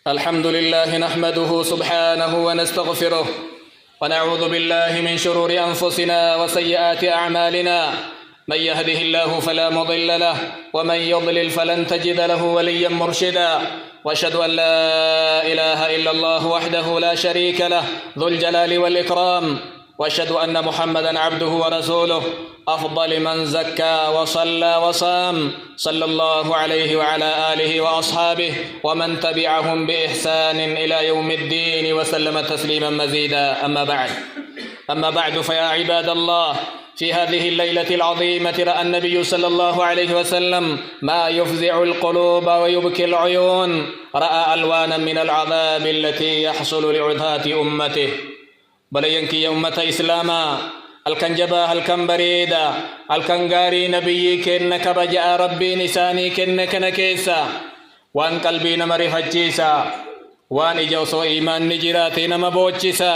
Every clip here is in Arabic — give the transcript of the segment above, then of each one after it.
الحمد لله نحمده سبحانه ونستغفره ونعوذ بالله من شرور أنفسنا وسيئات أعمالنا. من يهده الله فلا مضل له ومن يضلل فلن تجد له وليا مرشدا. وأشهد أن لا إله إلا الله وحده لا شريك له ذو الجلال والإكرام. وأشهد أن محمدا عبده ورسوله أفضل من زكى وصلى وصام، صلى الله عليه وعلى آله وأصحابه ومن تبعهم بإحسان إلى يوم الدين وسلم تسليما مزيدا. أما بعد فيا عباد الله، في هذه الليلة العظيمة رأى النبي صلى الله عليه وسلم ما يفزع القلوب ويبكي العيون. رأى ألوانا من العذاب التي يحصل لعثاة أمته. بلينكي يا أمة إسلاما، الكنجبا الكنبريدا الكنغاري نبي كنك بجاء ربي نساني كنك نكيسا، وان قلبي نمري فجيسا، وان إجوسو إيمان نجراتي نمبوچيسا.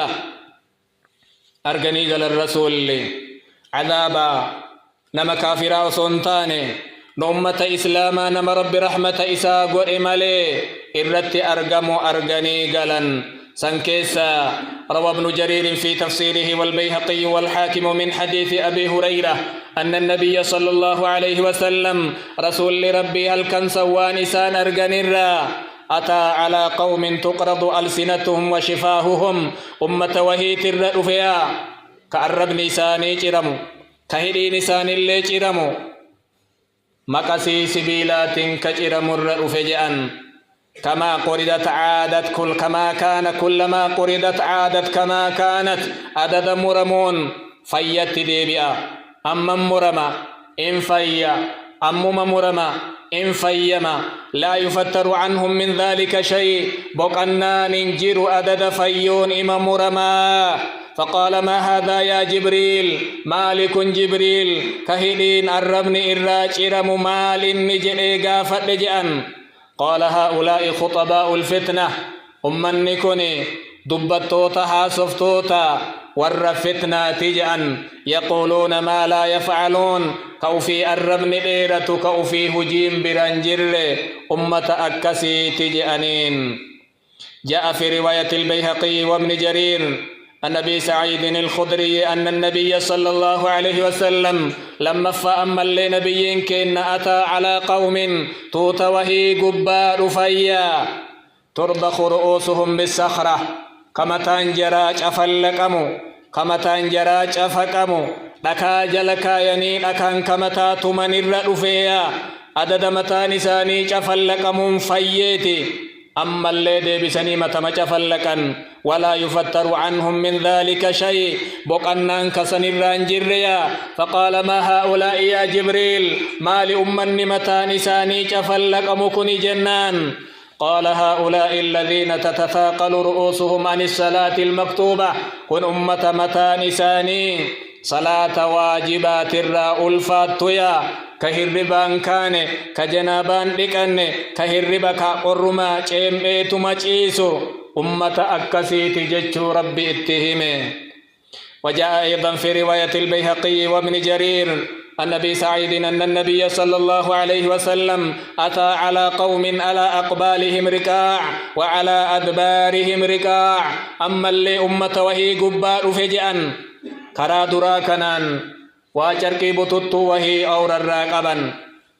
أرغني قال الرسول عذابا نما كافرا وسنتاني نمة إسلاما نما رب رحمة إسا قرئمالي إرتي أرغمو أرغني قالن سنكيسا. روى ابن جرير في تفسيره والبيهقي والحاكم من حديث أبي هريرة أن النبي صلى الله عليه وسلم رسول ربي هل كان سوان إسان أرغنرا أتى على قوم تقرض ألسنتهم وشفاههم أمة وهيت الرأفيا. كأرب نساني جرمو كهدي نساني اللي جرمو مقاسي سبيلات كجرمو الرأفجأن كما قردت عادت كما كان كلما قردت عادت كما كانت عدد مرمون فيت ديبئا أما مرما إن فيا أمم مرما إن فيما لا يفتر عنهم من ذلك شيء بقنا ننجر عدد فيون إما مرما. فقال ما هذا يا جبريل؟ مالك جبريل كهدين الربن الراجرم مال نجئ فتجأن. قال هؤلاء خطباء الفتنة أمنكني دبتوتا حاسفتوتا ور فتنة تجأن يقولون ما لا يفعلون كوفي الربن ديرة كوفي هجيم برنجر أمة أكسي تجأنين. جاء في رواية البيهقي وابن جرير عن أبي سعيد الخدري أن النبي صلى الله عليه وسلم لما فأما لنبي كن أتى على قوم توت وهي قبار فيا ترضخ رؤوسهم بالصخرة كما تنجراج أفلقمو كما تنجراج أفقمو لكا جلكا يني لكان كما تاتمن الرأفيا عدد متى نساني أفلقمو فيتي. أما اللي بسني متمج فلكن ولا يفتر عنهم من ذلك شيء بقنا كسن الرانجريا. فقال ما هؤلاء يا جبريل؟ ما لأمن متى نساني فلك مكني جنان. قال هؤلاء الذين تتثاقل رؤوسهم عن الصلاة المكتوبة كن أمة متى نساني صلاة واجبات الفاتويا كهربان كان كجنابان لكن كهربا كقرما چيمئتو مچيسو أمة أكسيت ججو ربي اتهمه. وجاء أيضا في رواية البيهقي وابن جرير النبي سعيد أن النبي صلى الله عليه وسلم أتى على قوم على أقبالهم ركاع وعلى أدبارهم ركاع. أما اللي أمة وهي قبار فجأن كرا دراكنان واچرقي بطتو وهي أور الراقبا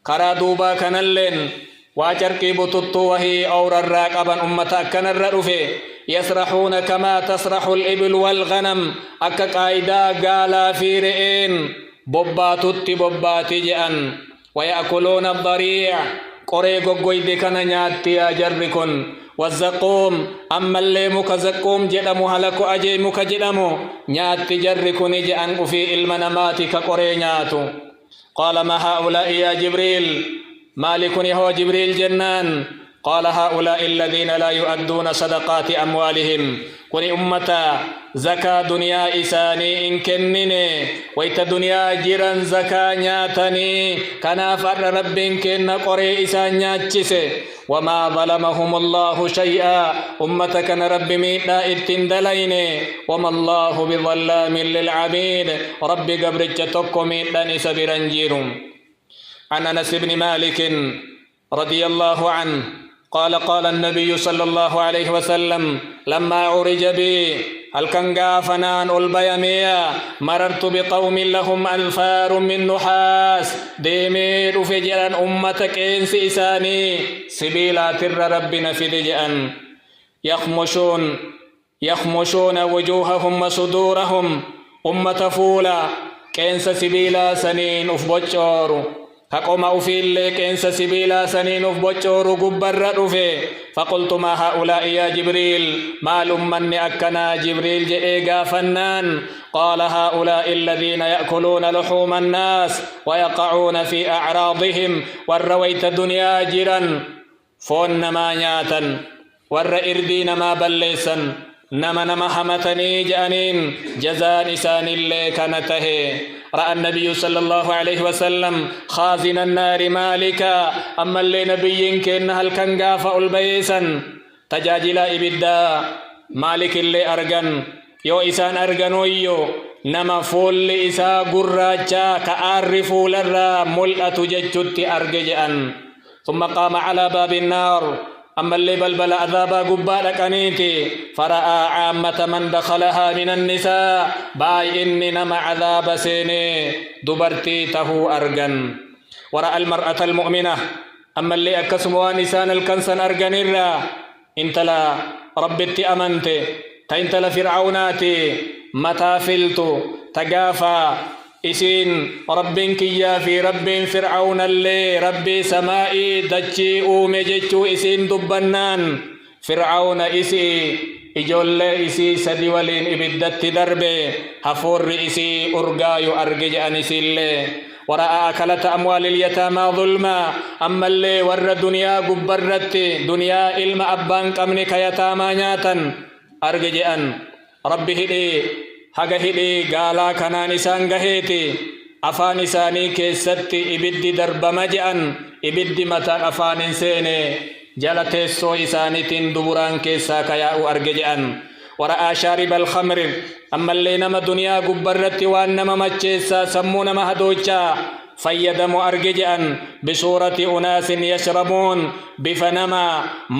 كرا دوبا كنلين واچرقي بطتو وهي أور الراقبا أمتا كن الرأفي يسرحون كما تسرح الإبل والغنم أكا قايدا قالا في رئين بباتت بباتي جأن ويأكلون الضريع قريقو قويد كان نياتي أجركن والزقوم أما اللي مكزقوم جدمو هلكو أجي مكجدمو نياتي جركن جأن في المنامات كقرينياتو. قال ما هؤلاء يا جبريل؟ مالك هو جبريل جنان. قال هؤلاء الذين لا يؤدون صدقات أموالهم كن أمتا زكاة دنيا إساني إن كنني ويت دنيا جيران زكاة نياتني كنا فر رب كن قري إسان نياتشسي. وما ظلمهم الله شيئا أمتك رب ميتا اتندليني وما الله بظلام للعبيد رب قبرج تكو ميتا نسبرنجيرم. عن أنس بن مالك رضي الله عنه قال النبي صلى الله عليه وسلم لما عرج بي هل كان غافنان البيمية مررت بقوم لهم أنفار من نحاس ديمير فجرا أمتك إنس إساني سبيلا تر ربنا في دجأن يخمشون وجوههم وصدورهم أمة فولا كينس سبيلا سنين أفبجور هقوم أفيل كينس سبيلا سنين أفبجور قبر رفي فقلت ما هؤلاء يا جبريل ما لمن أكنا جبريل جئيقا فنان قال هؤلاء الذين يأكلون لحوم الناس ويقعون في أعراضهم والرويت دنيا جرا فون ما نياتا والرئردين ما بلسا نما حمتني جانين جزاء نسان اللي كانته رأى النبي صلى الله عليه وسلم خازن النار مالكا أما اللي نبي كأنها الكنغاف البيسا تجاجل إبدا مالك اللي أرغن يو إسان أرغنويو نما فول إسا قراجا كأعرفوا لرا ملأة ججت أرغجأن ثم قام على باب النار أما اللي بلبل عذابا قبالك أنيتي فرأى عامة من دخلها من النساء باي إني نما عذاب سيني دبرتي تهو أرغن ورأى المرأة المؤمنة أما اللي أكسموا نسان الكنسن أرغن الرا انتلا ربتي أمنتي تنتلا فرعوناتي متى فلتو تقافا إسين ربك يا في رب فرعون اللي ربي سمائي دجي أومجتو إسين دبنان فرعون إسي إجول إسي سديولين إبدت دربي هفور إسي أرقايو أرقج أنسي اللي ورأى أكلة أموال اليتامى ظلما أما اللي ور دنيا قبرت دنيا إلم أبان كمنك يتامى نياتا أرقج أن ربي هدي haga hidhi gaalaa kanaan isaan gaheeti afaan isaanii keessatti ibiddi darbama je'an ibiddi mataan afaan hin seene jala teessoo isaaniitiin duburaan keessaa kayaa'u arge je'an wara'aa shaariba alkhamri ammallee nama duniyaa gubbarratti waan nama macheessaa sammuu nama hadoochaa fayyadamu arge je'an bisuurati unaasin yashrabuun bifa nama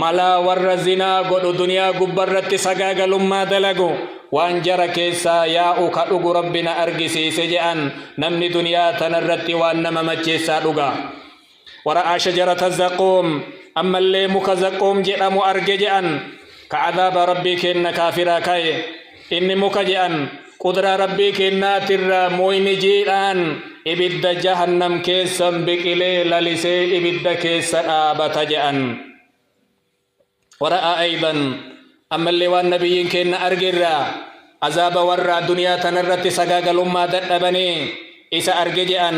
malaa warra zinaa godhu duniyaa gubbarratti sagaagalummaa dalagu وان جرى كيسا ياء كدغ ربنا ارغسيس جان نمني دنيا تنرتي وان نما مچيسا دغا ورا شجره الزقوم اما اللي مكزقوم جدم ارغجان كعذاب ربك ان كافرا كاي ان مكجان قدر ربك ان تر موين جيران ابد جهنم كيسم بكلي للسي ابد كيس ابتجان ورا ايضا أما اللي والنبيين كنا أرجرا عذاب ورا دنيا تنرت سجاجل ما دبني إسا أرججان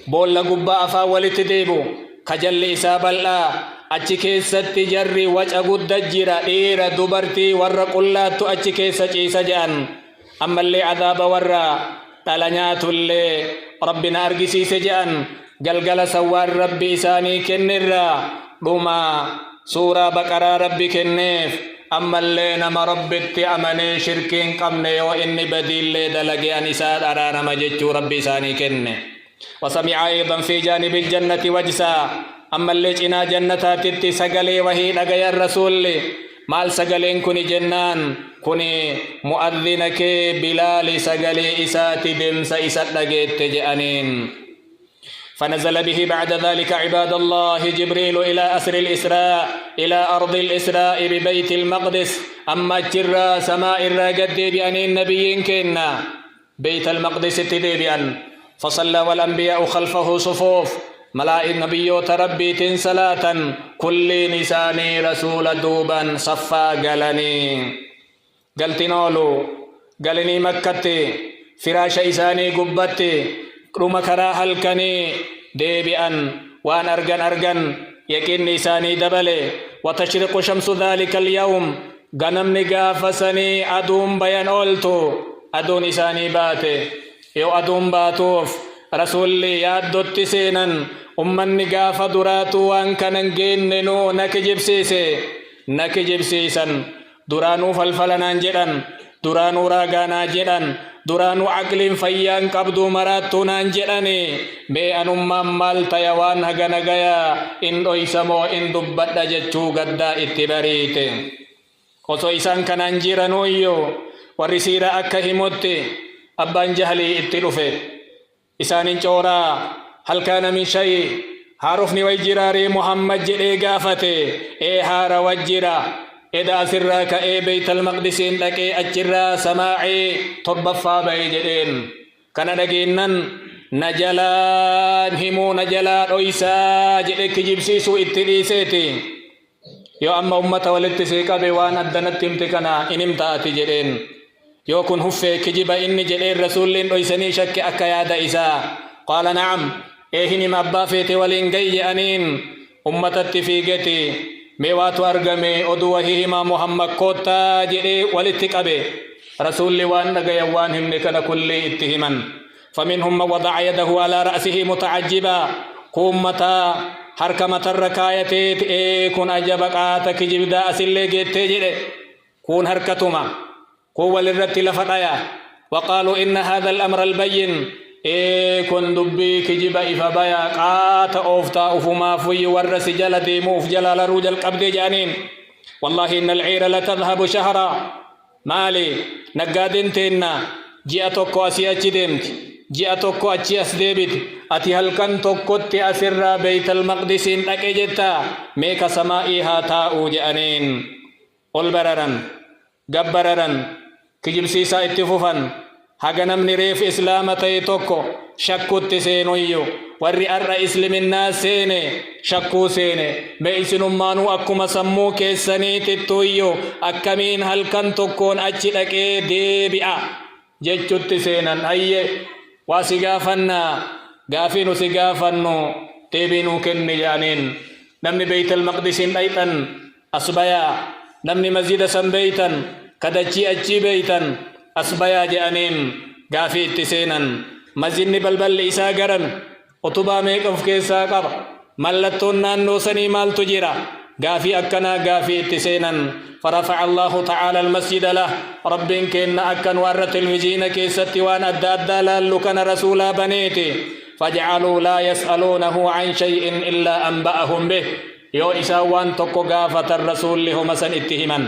بول قبا أفا ولتديبو خجل إسا بلا أتشكي ستجري وجأقود دجرا إيرا دبرتي ورا قلات أتشكي سجيسا جان أما اللي عذاب ورا تلنيات اللي ربنا أرجسي سجان قلقل سوار ربي ساني كنرا بما سورة بقرة ربي كنف أما اللي نما ربتي أمني شركين قمني وإني بديل دلقي أنساد أرانا مججو ربي ساني كني وسمع أيضا في جانب الجنة وجسا أما اللي جنا جنتات سقلي وهي لقيا الرسول مال سقلين كوني جنان كوني مؤذنك بلال سقلي إساتي دمس إسات لقيت تجأنين فنزل به بعد ذلك عباد الله جبريل إلى أسر الإسراء إلى أرض الإسراء ببيت المقدس أما جرى سماء الراقد بأن النبيين كنا بيت المقدس تدبيا فصلى والأنبياء خلفه صفوف ملائكة نبيو تربي صلاة كل نساني رسول دوبا صفا قالني قلتنولو قالني مكتي فراش إساني قبتي رما كرا هلكني ديبئا وان أرغن يكين نساني دبلي وتشرق شمس ذلك اليوم غنم نغافسني أدوم بيان أولتو أدو نساني باتي يو أدوم باتوف رسولي يادوت سينن أمن نغاف دراتو وان كننجين ننو نكجب سيسن درانو فلفلنان جدن درانو راغانا جدن درانو عقل فيان قبضو مراتونان جداني بي أنما مال تيوان هغنغيا إن إسمو إن دبت جتشو قدا اتباريت وصو إسان كانان جيرانويو ورسيرا أكا هموتي أبان جهلي اتلوفي إسان انشورا هل كان من شيء هارفني ويجراري محمد جئي قافتي هار وجرا إذا سراك بيت المقدس لك أجرا سماعي تربفا بيجئين كان لقينا نجلان همو نجلان ويسا جئك جبسيسو اتليسيتي يو أما أمة والاتسيقى بيوان أدنت امتكنا إنمتاتي جئين يو كن هفي كجب إني جئين رسول ويسني شك أكا ياد إسا قال نعم إيهني مبافيتي ولنقي أنين أمة التفيقتي ميوات وارغمي أدوهيهما محمد كوتا جئي ولتقبي رسول وان نقيا وانهم نكنا كل اتهما فمنهم من وضع يده على رأسه متعجبا قومتا حركمة الركاية كون أجبك آتك جبدا أسلي جيتي جئي كون حركتما قوة للرد لفتايا وقالوا إن هذا الأمر البين كن دبي كجب إفبايا قات أوفتا أفما في ورس جلدي موف جلال روج القبض جانين والله إن العير لتذهب شهرا مالي نقادين تينا جئتوكو أسياتي ديمت جئتوكو أتشياس ديبت أتي هلكن توكوت أسر بيت المقدس أكجتا ميك سمائها تاؤ جانين قل بررن قبررن كجب سيسا اتفوفن haganam ni reef islaama ta'e tokko shakkutti seenuyyu warri arra islaminaa seene shakkuu seene mee isinummaanuu akkuma sammuu keessaniitittuyyu akkamiin halkan tokkoon achi dhaqee deebi'a jechutti seenan ayye waa si gaafannaa gaafii nu si gaafannu deebii nuu kenni jaaniin namni beeytal maqdisiin dhayxan asbayaa namni masjida san beeytan kadachii achii beeytan أصبيا جانين غافي اتسينا مزيني بلبل إسا غرن أطبا ميقف كيسا قب ملتون نانو سني مال تجيرا غافي أكنا غافي اتسينا فرفع الله تعالى المسجد له رب كن أكن ورت الوجين كيست وان أداد لكن رسولا بنيتي فجعلوا لا يسألونه عن شيء إلا أنبأهم به يو إسا وان تقو غافة الرسول لهم سن اتهما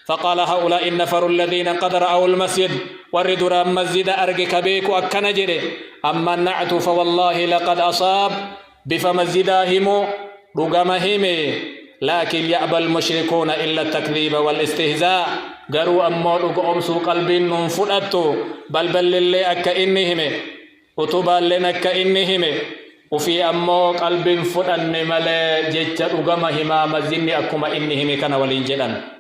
فقال هؤلاء النفر الذين قد رأوا المسجد وردوا مسجد أرجك بيك وأكنجر أما النعت فوالله لقد أصاب بفمسجدهم رقمهم لكن يأبى المشركون إلا التكذيب والاستهزاء قالوا أما رقمس قلب ننفلت بل للي أكإنهم أتبا لنا كإنهم وفي أما قلب فلن ملا جيت رقمهما مزين أكما إنهم كان ولينجلا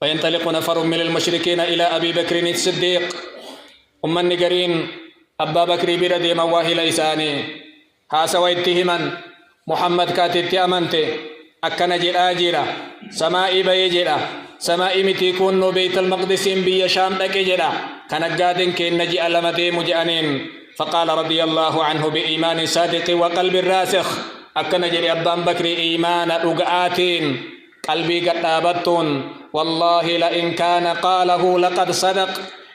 وينطلق نفر من المشركين إلى أبي بكر الصديق النجرين أبا بكر برد مواه ليساني هاسوا اتهما محمد كاتت أمنت أكن جرا سمائي بيجرا سمائي متيكون بيت المقدس بي شام بكجرا كنقادن كي نجي ألمتي مجانين فقال رضي الله عنه بإيمان صادق وقلب راسخ أكن جري أبا بكر إيمان رقعاتين قلبي قطابتون والله لئن كان قاله لقد صدق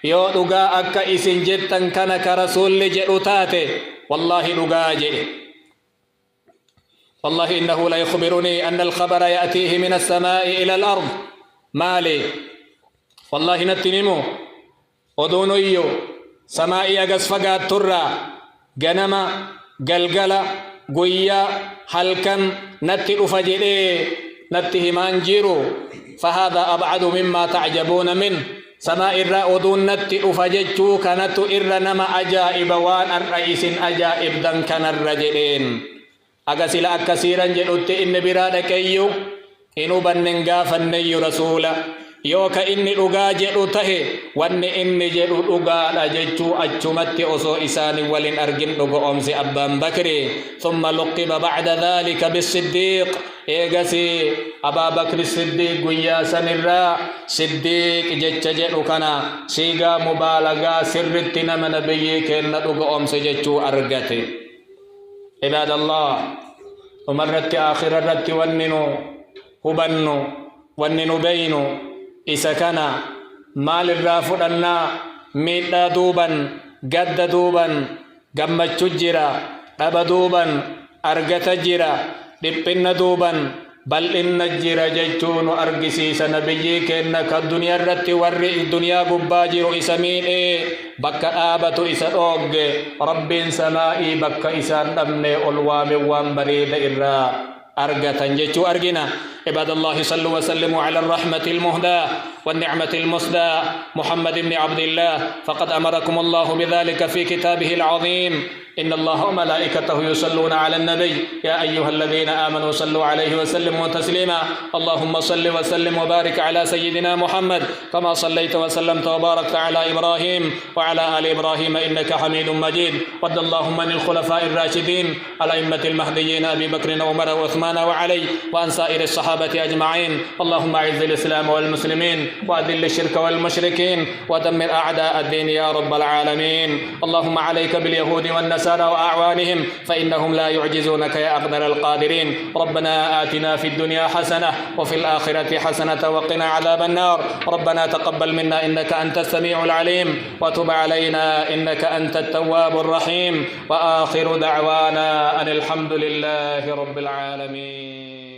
يو دغا اك اسن جتن كان كرسول جئتاته والله دغا جئ والله انه لا يخبرني ان الخبر ياتيه من السماء الى الارض مالي والله نتنمو ودونيو سمائي اغس فغات ترى غنما غلغلا غويا هلكن نتي افجدي نتهمان جيرو فهذا أبعد مما تعجبون منه سماء الرأودون نتي أفججو كانت إرنما أجائب وان الرئيس أجائب دن كان الرجلين أغسل أكسيرا جلوت إن برادك أيو إنو بننغا فني رسولا يوكا إني لغا جلوته وان إني جلو لغا لججو أجمت أسو إساني ولن أرجن لغا أمس أبان بكري ثم لقب بعد ذلك بالصديق إيغسي أبا بكر الصديق ويا سنرا صديق جتجلو كان سيغا مبالغا سرتنا من نبيك إن لغا أمس ججو أرغتي عباد الله ومرت آخر الرت وننو هبنو وننو بينو إسا كان مال الرافدنا ميدا دوبا قد دوبا قمت جرا أبا دوبا أرقت جرا دبن دوبا بل إن الجرا جيتون أرقسيس نبيك إنك الدنيا الرت ورئ الدنيا قباجر إسمين بك آبة إسروق رب سمائي بك إسان أمني ألوام وان بريد إرّا أرقة جيتو أرقنا عباد الله صلوا وسلموا على الرحمة المهداة والنعمة المسداة محمد بن عبد الله فقد أمركم الله بذلك في كتابه العظيم إن الله وملائكته يصلون على النبي يا أيها الذين آمنوا صلوا عليه وسلموا تسليما اللهم صل وسلم وبارك على سيدنا محمد كما صليت وسلمت وباركت على إبراهيم وعلى آل إبراهيم إنك حميد مجيد وارض اللهم عن الخلفاء الراشدين الأئمة المهديين أبي بكر وعمر وعثمان وعلي وعن سائر الصحابة أجمعين اللهم أعز الإسلام والمسلمين وأذل الشرك والمشركين ودمر أعداء الدين يا رب العالمين اللهم عليك باليهود والنصارى وأعوانهم فإنهم لا يعجزونك يا أقدر القادرين ربنا آتنا في الدنيا حسنة وفي الآخرة حسنة وقنا عذاب النار ربنا تقبل منا إنك أنت السميع العليم وتب علينا إنك أنت التواب الرحيم وآخر دعوانا أن الحمد لله رب العالمين.